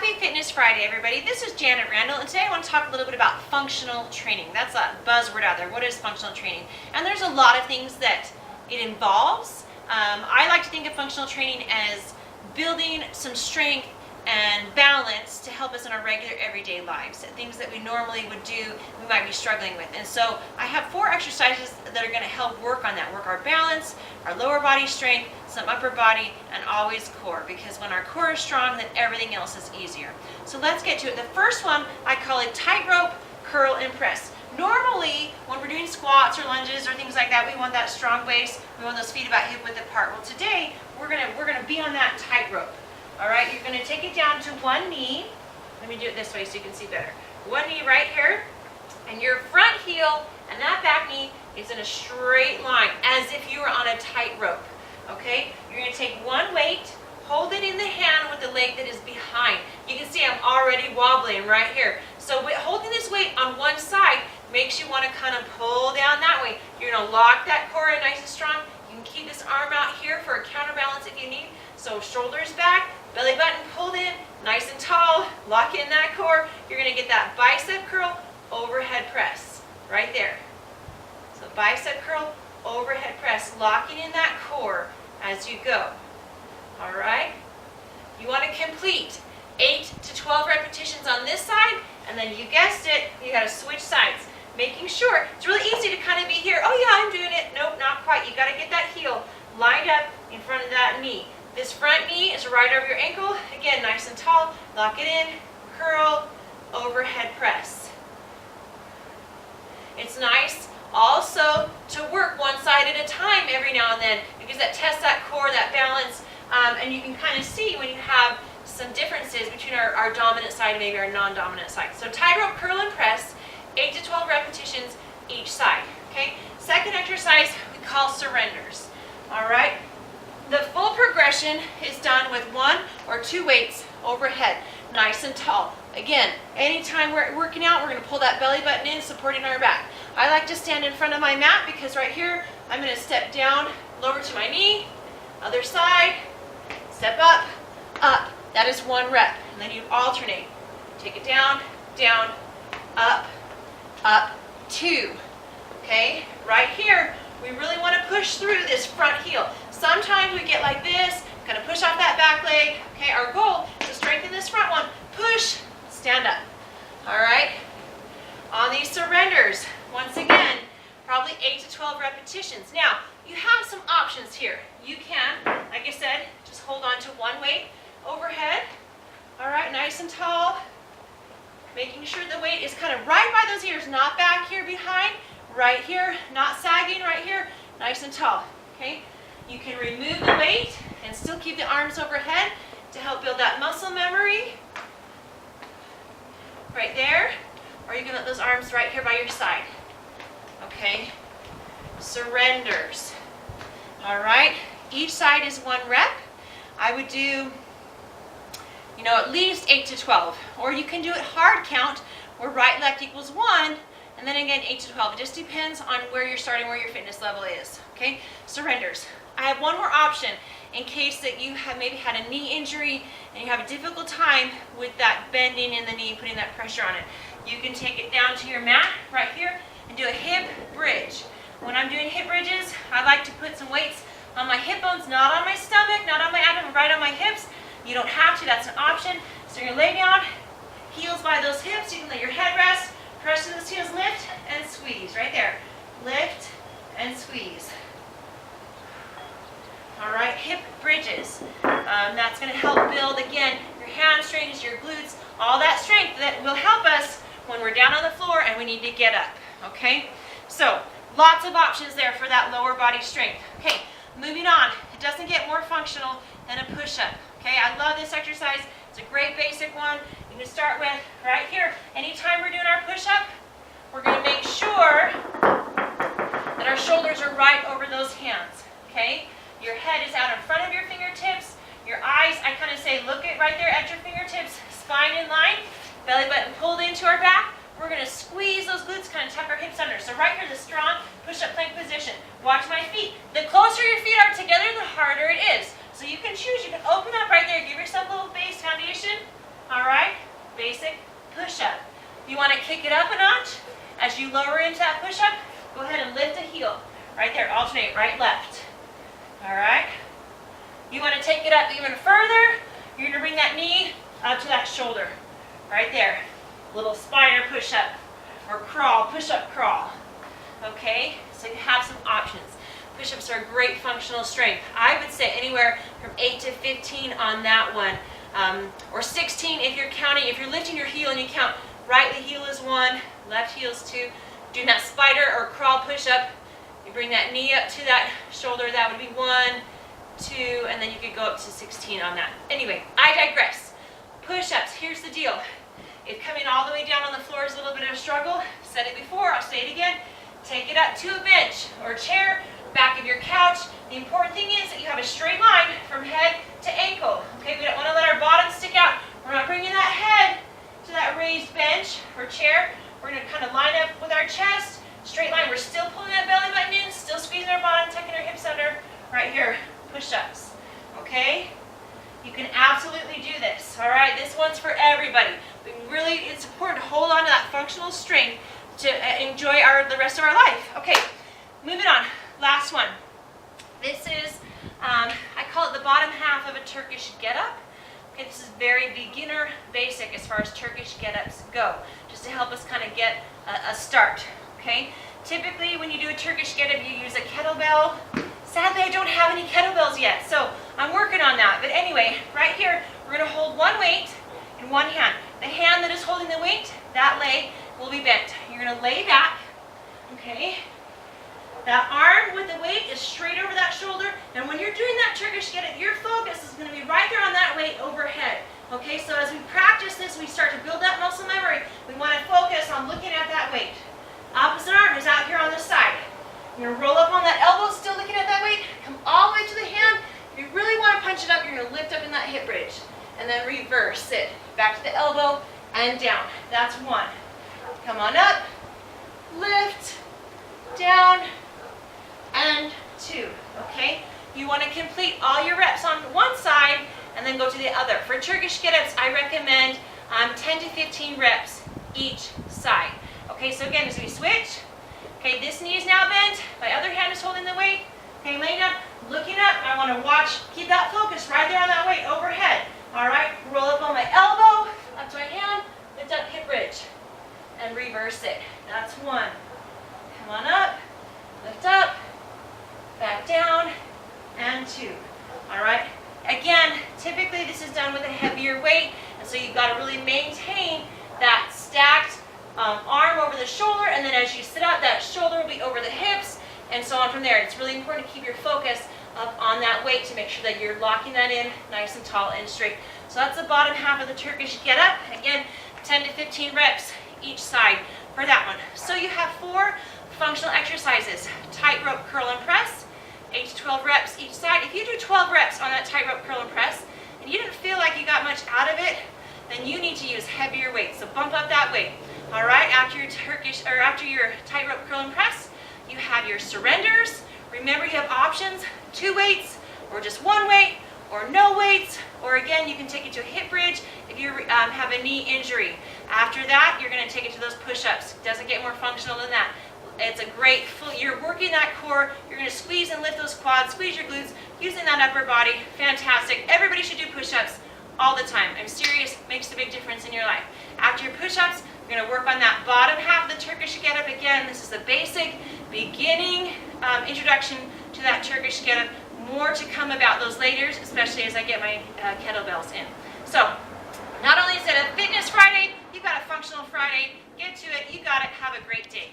Happy Fitness Friday, everybody. This is Janet Randall, and today I want to talk a little bit about functional training. That's a buzzword out there. What is functional training? And there's a lot of things that it involves. I like to think of functional training as building some strength and balance to help us in our regular everyday lives. Things that we normally would do, we might be struggling with. And so I have 4 exercises that are going to help work on that. Work our balance, our lower body strength, some upper body, and always core. Because when our core is strong, then everything else is easier. So let's get to it. The first one, I call it tightrope, curl, and press. Normally, when we're doing squats or lunges or things like that, we want that strong base. We want those feet about hip width apart. Well, today, we're gonna be on that tightrope. All right, you're going to take it down to one knee. Let me do it this way so you can see better. One knee right here, and your front heel and that back knee is in a straight line, as if you were on a tightrope. Okay, you're going to take one weight, hold it in the hand with the leg that is behind. You can see I'm already wobbling right here. So holding this weight on one side makes you want to kind of pull down that way. You're going to lock that core in nice and strong. You can keep this arm out here for a counterbalance if you need. So shoulders back, belly button pulled in, nice and tall, lock in that core. You're going to get that bicep curl, overhead press, right there. So bicep curl, overhead press, locking in that core as you go. All right? You want to complete 8 to 12 repetitions on this side, and then you guessed it, you got to switch sides. Making sure, it's really easy to kind of be here, oh yeah, I'm doing it. Nope, not quite. You got to get that heel lined up in front of that knee. This front knee is right over your ankle. Again, nice and tall. Lock it in, curl, overhead press. It's nice also to work one side at a time every now and then, because that tests that core, that balance, and you can kind of see when you have some differences between our dominant side and maybe our non-dominant side. So tightrope, curl, and press, 8 to 12 repetitions each side. Okay. Second exercise we call surrenders. All right. The full progression is done with 1 or 2 weights overhead, nice and tall. Again, anytime we're working out, we're going to pull that belly button in, supporting our back. I like to stand in front of my mat because right here, I'm going to step down, lower to my knee, other side, step up, up. That is 1 rep. And then you alternate. Take it down, down, up, up, 2. Okay, right here, we really want to push through this front heel. Sometimes we get like this, kind of push off that back leg. Okay, our goal is to strengthen this front one. Push, stand up. All right. On these surrenders, once again, probably 8 to 12 repetitions. Now, you have some options here. You can, like I said, just hold on to one weight overhead. All right, nice and tall. Making sure the weight is kind of right by those ears, not back here behind. Right here, not sagging right here, nice and tall. Okay. You can remove the weight and still keep the arms overhead to help build that muscle memory. Right there. Or you can let those arms right here by your side. Okay. Surrenders. All right. Each side is 1 rep. I would do, at least 8 to 12. Or you can do it hard count, where right left equals 1. And then again, 8 to 12. It just depends on where you're starting, where your fitness level is. Okay. Surrenders. I have one more option in case that you have maybe had a knee injury and you have a difficult time with that bending in the knee, putting that pressure on it. You can take it down to your mat right here and do a hip bridge. When I'm doing hip bridges, I like to put some weights on my hip bones, not on my stomach, not on my abdomen, right on my hips. You don't have to, that's an option. So you're going to lay down, heels by those hips. You can let your head rest, press to those heels, lift and squeeze right there. Lift and squeeze. All right, hip bridges. That's going to help build, again, your hamstrings, your glutes, all that strength that will help us when we're down on the floor and we need to get up, okay? So, lots of options there for that lower body strength. Okay, moving on. It doesn't get more functional than a push-up, okay? I love this exercise. It's a great basic one. You can start with right here. Anytime we're doing our push-up, we're going to make sure that our shoulders are right over those hands, okay? Your head is out in front of your fingertips. Your eyes, I kind of say, look at right there at your fingertips. Spine in line. Belly button pulled into our back. We're going to squeeze those glutes, kind of tuck our hips under. So right here, the strong push-up plank position. Watch my feet. The closer your feet are together, the harder it is. So you can choose. You can open up right there. Give yourself a little base foundation. All right. lower into that push-up, go ahead and lift a heel. Right there, alternate, right, left. All right. You want to take it up even further. You're going to bring that knee up to that shoulder. Right there. Little spider push-up or crawl, push-up, crawl. Okay, so you have some options. Push-ups are great functional strength. I would say anywhere from 8 to 15 on that one. Or 16 if you're counting, if you're lifting your heel and you count right heel is 1, left heel is 2. Doing that spider or crawl push-up, you bring that knee up to that shoulder, that would be 1, 2, and then you could go up to 16 on that. Anyway, I digress. Push-ups, here's the deal. If coming all the way down on the floor is a little bit of a struggle, said it before, I'll say it again, take it up to a bench or a chair, back of your couch. The important thing is that you have a straight line from head to ankle. Okay, we don't want to let our bottom stick out. We're not bringing that head to that raised bench or chair. We're going to kind of line up with our chest, straight line. We're still pulling that belly button in, still squeezing our bottom, tucking our hips under. Right here, push-ups. Okay? You can absolutely do this. All right, this one's for everybody. But really, it's important to hold on to that functional strength to enjoy the rest of our life. Okay, moving on. Last one. This is, I call it the bottom half of a Turkish get-up. Okay, this is very beginner basic as far as Turkish get-ups go, just to help us kind of get a start. Okay, typically when you do a Turkish get-up, you use a kettlebell. Sadly, I don't have any kettlebells yet, so I'm working on that. But anyway, right here, we're going to hold one weight in one hand. The hand that is holding the weight, that leg will be bent. You're going to lay back, okay? That arm with the weight is straight over that shoulder, and when you're doing that Turkish get-up, your focus is going to be right there on that weight overhead. Okay, so as we practice this, we start to build that muscle memory. We want to focus on looking at that weight. Opposite arm is out here on the side. You're going to roll up on that elbow, still looking at that weight. Come all the way to the hand. If you really want to punch it up, you're going to lift up in that hip bridge. And then reverse it. Back to the elbow and down. That's 1. Come on up. Lift. Down. And 2. Okay? You want to complete all your reps on one side and then go to the other. For Turkish get-ups, I recommend 10 to 15 reps each side. Okay, so again, as we switch, okay, this knee is now bent, my other hand is holding the weight. Okay, laying down, looking up, I want to watch, keep that focus right there on that weight overhead. All right, roll up on my elbow, up to my hand, lift up hip bridge, and reverse it. That's 1. Come on up, lift up, back down, and 2. All right, again, typically this is done with a heavier weight, and so you've got to really maintain that stacked arm over the shoulder, and then as you sit up, that shoulder will be over the hips, and so on from there. It's really important to keep your focus up on that weight to make sure that you're locking that in nice and tall and straight. So that's the bottom half of the Turkish get-up. Again, 10 to 15 reps each side for that one. So you have 4 functional exercises. Tightrope curl and press, 8 to 12 reps each side. If you do 12 reps on that tightrope curl and press, and you didn't feel like you got much out of it, then you need to use heavier weights. So bump up that weight. All right, after your tightrope curl and press, you have your surrenders. Remember, you have options, 2 weights, or just 1 weight, or no weights, or again, you can take it to a hip bridge if you have a knee injury. After that, you're going to take it to those push-ups. Doesn't get more functional than that. It's a great, you're working that core, you're going to squeeze and lift those quads, squeeze your glutes, using that upper body. Fantastic. Everybody should do push-ups all the time. I'm serious, makes a big difference in your life. After your push-ups, we're going to work on that bottom half of the Turkish get-up. Again, this is the basic beginning introduction to that Turkish get-up. More to come about those later, especially as I get my kettlebells in. So, not only is it a Fitness Friday, you've got a Functional Friday. Get to it. You got it. Have a great day.